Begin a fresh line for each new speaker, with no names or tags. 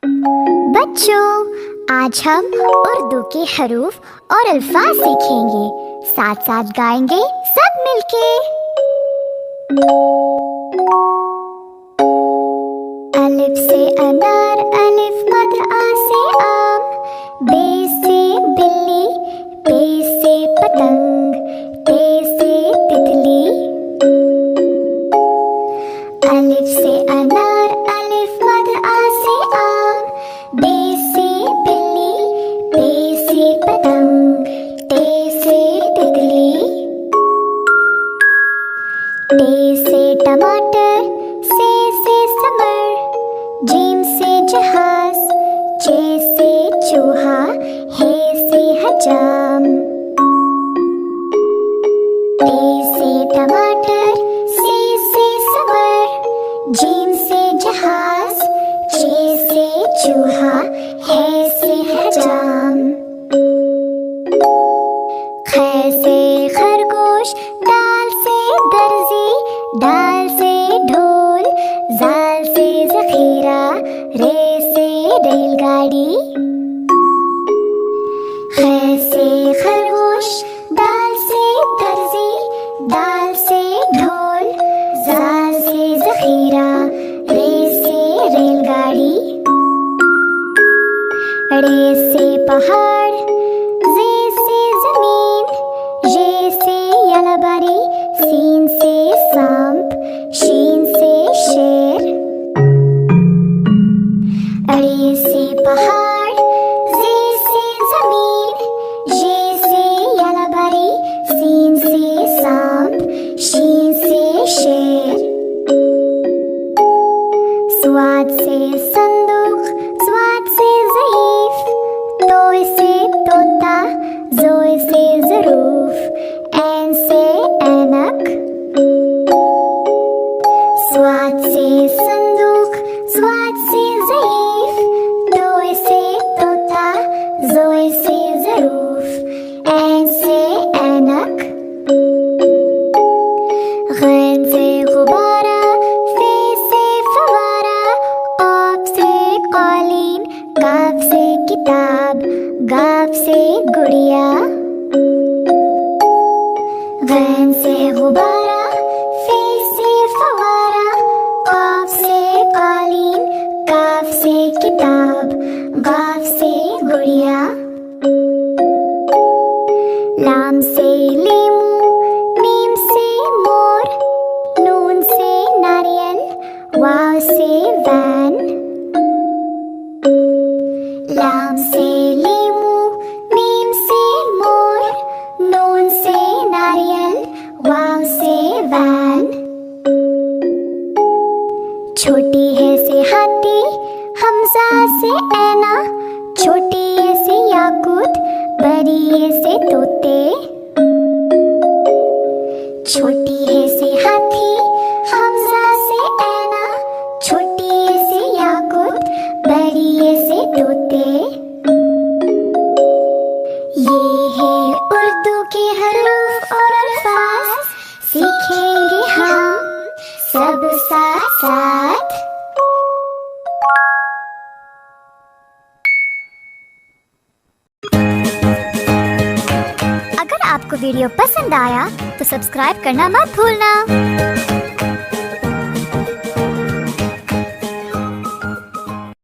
बच्चों, आज हम उर्दू के हरूफ और अल्फाज सीखेंगे। साथ साथ गाएंगे सब मिलके। अलिफ से अनार, अलिफ मद आ से आम, बे से बिल्ली, पे से पतंग, ते से तितली। अलिफ से अनार, अलिफ मद आ से आम, बे से बिल्ली, पे से पतंग, ते से तितली। टे से टमाटर, से समर, जीम से जहाज, चे से चूहा, हे से हजाम। टे से टमाटर, से समर, जीम से जहाज, चे से चूहा, हे से हजाम। खे से खरगोश, दाल से दर्जी, दाल से ढोल, जाल से ज़ख़ीरा, रे से रेलगाड़ी। खे से खरगोश, दाल से दर्जी, दाल से ढोल, जाल से ज़ख़ीरा, रे से रेलगाड़ी। रे से पहाड़, जे से ज़मीन, ये से यलबरी, सीन से सांप, शीन से शेर। अरे से पहाड़, जे से ज़मीन, ये से यलबरी, सीन से सांप, शीन से शेर। स्वाद से संदूक, स्वाद से ज़ईफ, तोय से तोता, ज़ोय से ज़रूफ, ऐन से ऐनक। स्वाद से संदूक, स्वाद से ज़ईफ, तोय से तोता, ज़ोय से ज़रूफ, ऐन से ऐनक। गैन से गुब्बारा, फे से फवारा, क़ाफ से क़ालीन, काफ से किताब, गाफ से गुड़िया। गैन से गुब्बारा, फे से फवारा, क़ाफ से क़ालीन, काफ से किताब, गाफ से गुड़िया। लाम से लीमू, मीम से मोर, नून से नारियल, वाव से वैन। लाम से लीमू, मीम से मोर, नून से नारियल, वाव से वैन। छोटी है से हाथी, हमजा से ऐना, छोटी है से याकूत, बड़ी है से तोते। छोटी है से हाथी, हमजा से ऐना, छोटी है से याकूत, बड़ी है से तोते। ये है उर्दू के हरूफ और अल्फाज, सीखेंगे हम सब साथ साथ। अगर आपको वीडियो पसंद आया तो सब्सक्राइब करना मत भूलना।